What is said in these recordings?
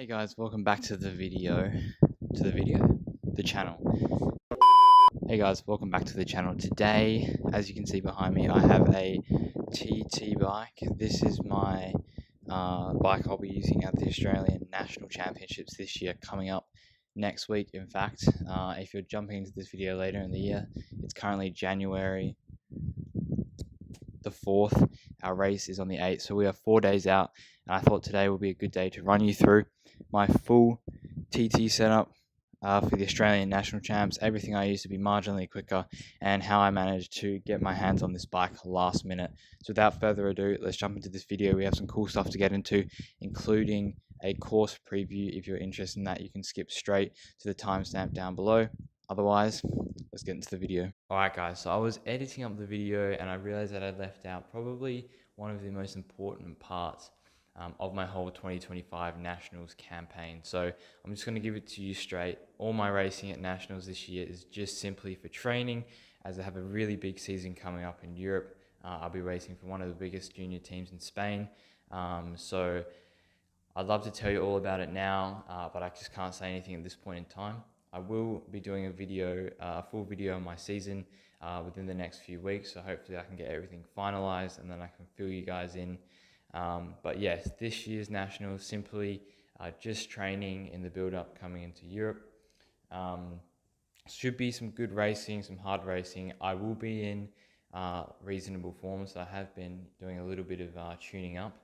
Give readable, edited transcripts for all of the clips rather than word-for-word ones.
Hey guys, welcome back to the channel. Hey guys, welcome back to the channel. Today, as you can see behind me, I have a TT bike. This is my bike I'll be using at the Australian National Championships this year, coming up next week. In fact, if you're jumping into this video later in the year, it's currently January the 4th. Our race is on the 8th, so we are 4 days out, and I thought today would be a good day to run you through my full TT setup for the Australian National Champs, everything I used to be marginally quicker, and how I managed to get my hands on this bike last minute. So without further ado, let's jump into this video. We have some cool stuff to get into, including a course preview. If you're interested in that, you can skip straight to the timestamp down below. Otherwise, let's get into the video. Alright guys, so I was editing up the video and I realized that I left out probably one of the most important parts of my whole 2025 Nationals campaign. So I'm just going to give it to you straight. All my racing at Nationals this year is just simply for training, as I have a really big season coming up in Europe. I'll be racing for one of the biggest junior teams in Spain. So I'd love to tell you all about it now, but I just can't say anything at this point in time. I will be doing a full video on my season within the next few weeks, so hopefully I can get everything finalized and then I can fill you guys in. But yes, this year's Nationals simply just training in the build-up coming into Europe. Should be some good racing, some hard racing. I will be in reasonable form, so I have been doing a little bit of tuning up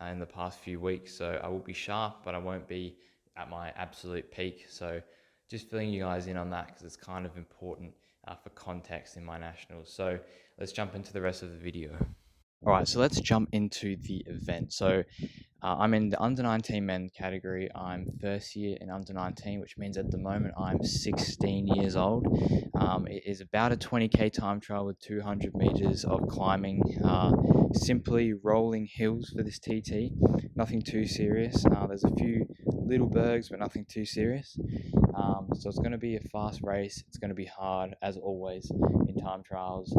in the past few weeks, so I will be sharp, but I won't be at my absolute peak. So just filling you guys in on that because it's kind of important for context in my Nationals. So let's jump into the rest of the video. All right, so let's jump into the event. So I'm in the under 19 men category. I'm first year in under 19, which means at the moment I'm 16 years old. It is about a 20k time trial with 200 meters of climbing, simply rolling hills for this TT. Nothing too serious. There's a few little bergs, but nothing too serious. So it's going to be a fast race. It's going to be hard, as always, in time trials.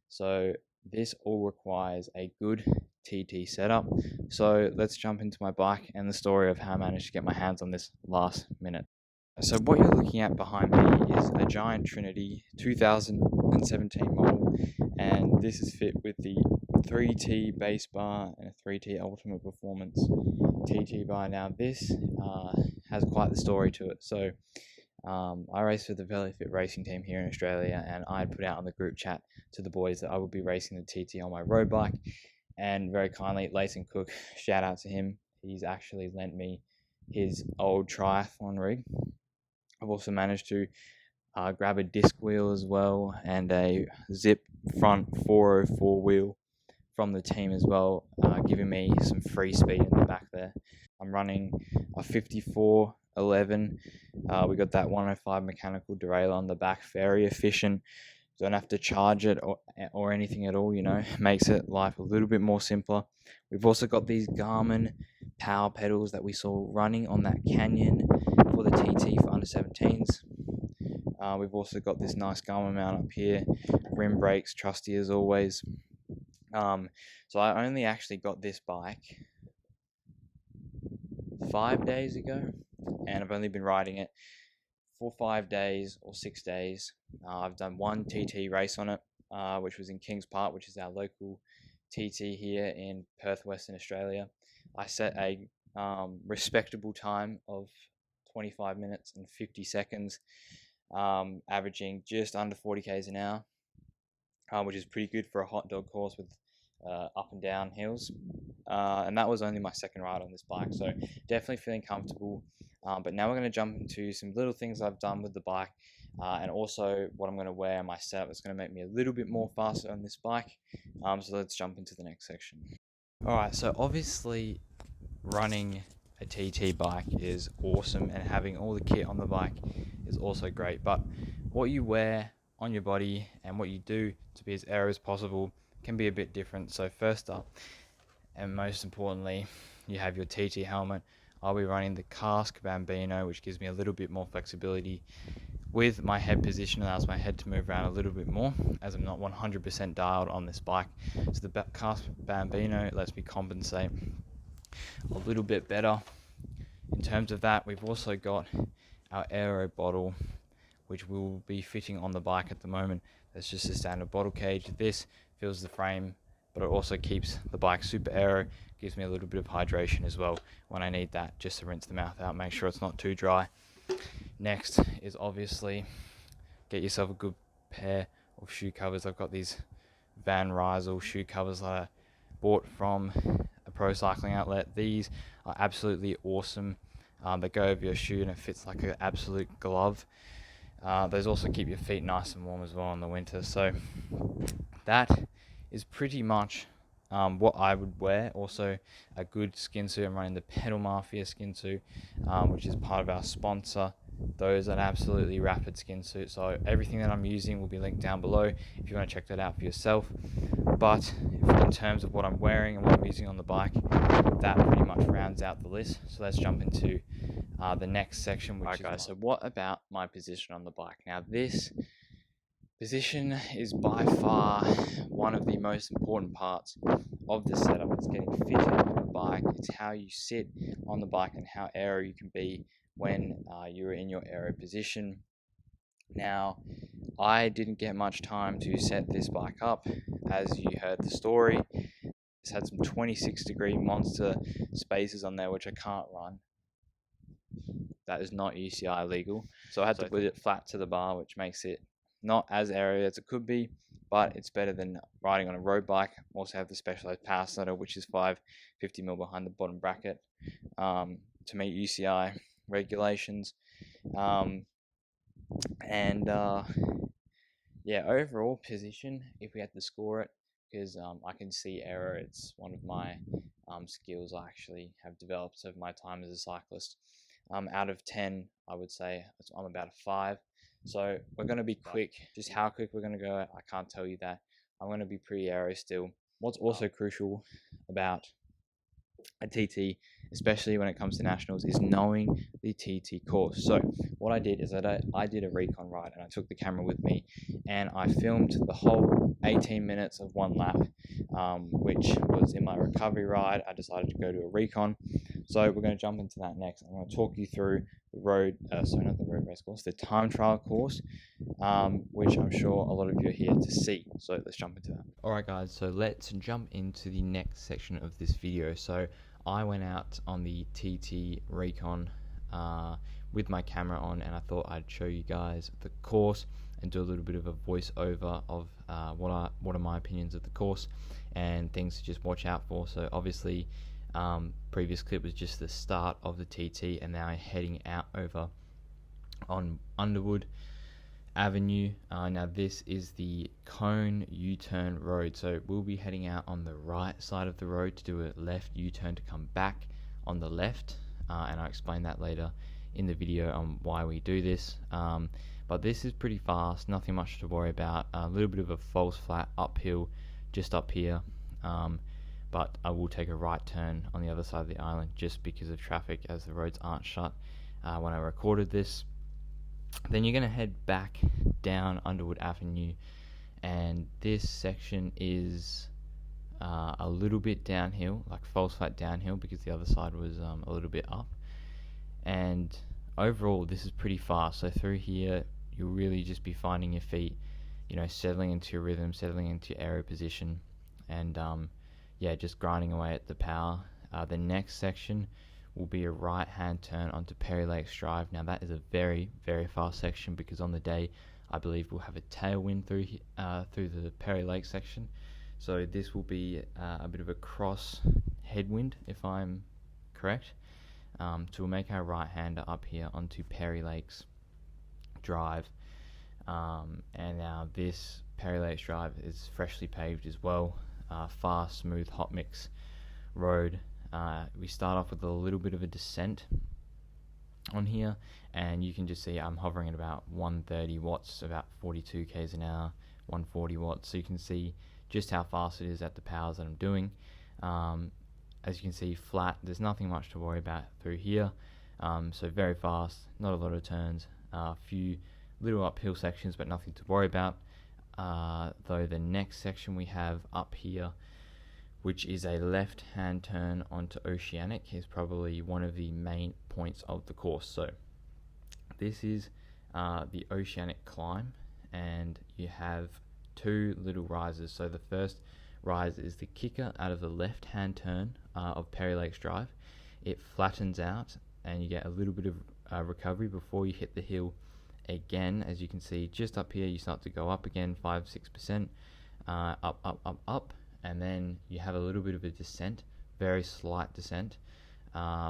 So this all requires a good TT setup. So let's jump into my bike and the story of how I managed to get my hands on this last minute. So what you're looking at behind me is a Giant Trinity 2017 model, and this is fit with the 3T base bar and a 3T Ultimate Performance TT bar. Now this has quite the story to it. So I race for the Valley Fit racing team here in Australia, and I put out on the group chat to the boys that I would be racing the TT on my road bike, and very kindly Layton Cook, shout out to him, he's actually lent me his old triathlon rig. I've also managed to grab a disc wheel as well and a zip front 404 wheel from the team as well, giving me some free speed in the back there. I'm running a 5411. We got that 105 mechanical derailleur on the back, very efficient. Don't have to charge it or anything at all, you know, makes it life a little bit more simpler. We've also got these Garmin power pedals that we saw running on that Canyon for the TT for under 17s. We've also got this nice Garmin mount up here, rim brakes, trusty as always. So I only actually got this bike 5 days ago, and I've only been riding it for 5 days or 6 days. I've done one TT race on it, which was in Kings Park, which is our local TT here in Perth, Western Australia. I set a respectable time of 25 minutes and 50 seconds, averaging just under 40 k's an hour, which is pretty good for a hot dog course with up and down hills. And that was only my second ride on this bike, so definitely feeling comfortable. But now we're going to jump into some little things I've done with the bike, and also what I'm going to wear in my setup that's going to make me a little bit more faster on this bike. So let's jump into the next section. Alright, so obviously running a TT bike is awesome, and having all the kit on the bike is also great, but what you wear on your body and what you do to be as aero as possible can be a bit different. So first up, and most importantly, you have your TT helmet. I'll be running the Cask Bambino, which gives me a little bit more flexibility with my head position, allows my head to move around a little bit more, as I'm not 100% dialed on this bike. So the Cask Bambino lets me compensate a little bit better in terms of that, we've also got our aero bottle, which will be fitting on the bike at the moment. That's just a standard bottle cage. This fills the frame, but it also keeps the bike super aero, gives me a little bit of hydration as well when I need that, just to rinse the mouth out, make sure it's not too dry. Next is obviously get yourself a good pair of shoe covers. I've got these Van Rysel shoe covers that I bought from a pro cycling outlet. These are absolutely awesome. They go over your shoe and it fits like an absolute glove. Those also keep your feet nice and warm as well in the winter. So that is pretty much what I would wear. Also a good skin suit. I'm running the Pedal Mafia skin suit, which is part of our sponsor. Those are an absolutely rapid skin suit. So everything that I'm using will be linked down below if you want to check that out for yourself. But in terms of what I'm wearing and what I'm using on the bike, that pretty much rounds out the list. So let's jump into the next section, which is so what about my position on the bike? Now this position is by far one of the most important parts of the setup. It's getting fitted on the bike. It's how you sit on the bike and how aero you can be when you're in your aero position. Now, I didn't get much time to set this bike up, as you heard the story. It's had some 26-degree monster spaces on there, which I can't run. That is not UCI legal. So I had to put it flat to the bar, which makes it not as aero as it could be, but it's better than riding on a road bike. Also have the specialized power slider, which is 550mm behind the bottom bracket to meet UCI regulations. Yeah, overall position, if we had to score it, because I can see aero, it's one of my skills I actually have developed over my time as a cyclist. Out of 10, I would say I'm about a 5. So we're going to be quick. Just how quick we're going to go, I can't tell you that. I'm going to be pretty aero still. What's also crucial about a TT, especially when it comes to nationals, is knowing the TT course. So what I did is I did a recon ride, and I took the camera with me, and I filmed the whole 18 minutes of one lap, which was in my recovery ride. I decided to go to a recon. So we're going to jump into that next. I'm going to talk you through the road, sorry, not the road race course, the time trial course, which I'm sure a lot of you are here to see. So let's jump into that. Alright guys, so let's jump into the next section of this video. So I went out on the TT Recon with my camera on, and I thought I'd show you guys the course and do a little bit of a voiceover of what are my opinions of the course and things to just watch out for. So obviously previous clip was just the start of the TT, and now I'm heading out over on Underwood Avenue. Now this is the cone U-turn road, so we'll be heading out on the right side of the road to do a left U-turn to come back on the left, and I'll explain that later in the video on why we do this. But this is pretty fast, nothing much to worry about. A little bit of a false flat uphill just up here, but I will take a right turn on the other side of the island just because of traffic, as the roads aren't shut when I recorded this. Then you're going to head back down Underwood Avenue, and this section is a little bit downhill, like false flat downhill, because the other side was a little bit up. And overall this is pretty fast. So through here you'll really just be finding your feet, you know, settling into your rhythm, settling into your aero position, and yeah, just grinding away at the power. The next section will be a right hand turn onto Perry Lakes Drive. Now that is a very, very fast section, because on the day I believe we'll have a tailwind through the Perry Lakes section. So this will be a bit of a cross headwind, if I'm correct. So we'll make our right hander up here onto Perry Lakes Drive, and now this Perry Lakes Drive is freshly paved as well. Fast, smooth, hot mix road. We start off with a little bit of a descent on here, and you can just see I'm hovering at about 130 watts, about 42 k's an hour, 140 watts. So you can see just how fast it is at the powers that I'm doing. As you can see, flat, there's nothing much to worry about through here. So very fast, not a lot of turns, a few little uphill sections, but nothing to worry about. Though the next section we have up here which is a left-hand turn onto Oceanic, is probably one of the main points of the course. So this is the Oceanic climb, and you have two little rises. So the first rise is the kicker out of the left-hand turn of Perry Lakes Drive. It flattens out and you get a little bit of recovery before you hit the hill again. As you can see just up here, you start to go up again 5-6%, up, and then you have a little bit of a descent, very slight descent,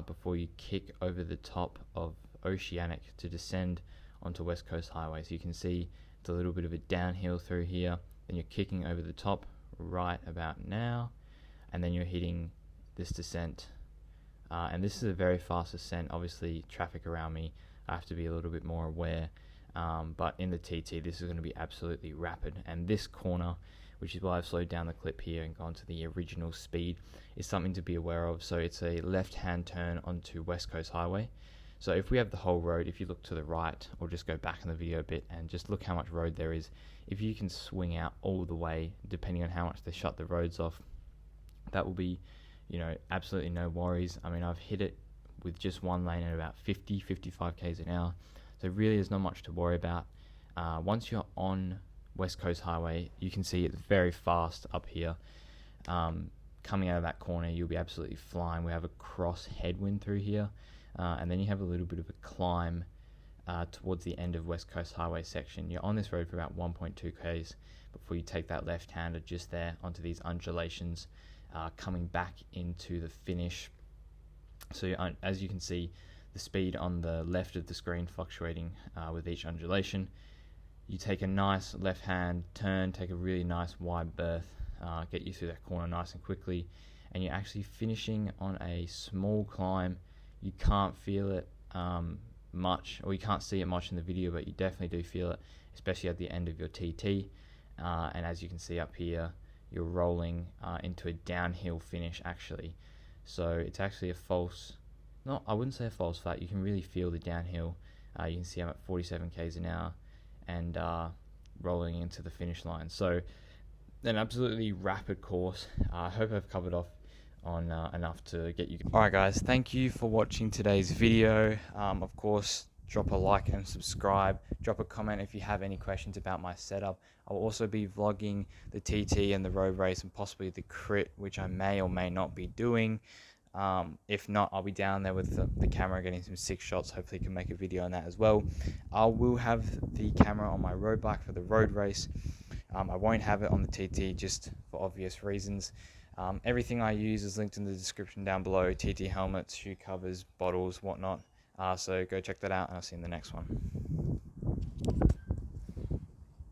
before you kick over the top of Oceanic to descend onto West Coast Highway. So you can see it's a little bit of a downhill through here, then you're kicking over the top right about now, and then you're hitting this descent, and this is a very fast ascent. Obviously traffic around me, I have to be a little bit more aware, but in the TT this is going to be absolutely rapid. And this corner, which is why I've slowed down the clip here and gone to the original speed, is something to be aware of. So it's a left-hand turn onto West Coast Highway. So if we have the whole road, if you look to the right, or just go back in the video a bit and just look how much road there is, if you can swing out all the way, depending on how much they shut the roads off, that will be, absolutely no worries. I mean, I've hit it with just one lane at about 50-55 k's an hour, so really there's not much to worry about. Once you're on West Coast Highway, you can see it's very fast up here. Coming out of that corner, you'll be absolutely flying. We have a cross headwind through here, and then you have a little bit of a climb towards the end of West Coast Highway section. You're on this road for about 1.2 k's before you take that left-hander just there onto these undulations, coming back into the finish. So as you can see, the speed on the left of the screen fluctuating with each undulation. You take a nice left-hand turn, take a really nice wide berth, get you through that corner nice and quickly, and you're actually finishing on a small climb. You can't feel it much, or you can't see it much in the video, but you definitely do feel it, especially at the end of your TT. And as you can see up here, you're rolling into a downhill finish actually. So it's actually I wouldn't say a false flat. You can really feel the downhill. You can see I'm at 47 k's an hour and rolling into the finish line. So an absolutely rapid course. I hope I've covered off on enough to get you. Alright guys, thank you for watching today's video. Of course, drop a like and subscribe. Drop a comment if you have any questions about my setup. I'll also be vlogging the TT and the road race and possibly the crit, which I may or may not be doing. If not, I'll be down there with the camera getting some sick shots. Hopefully can make a video on that as well. I will have the camera on my road bike for the road race. I won't have it on the TT just for obvious reasons. Everything I use is linked in the description down below: TT helmets, shoe covers, bottles, whatnot. So go check that out, and I'll see you in the next one.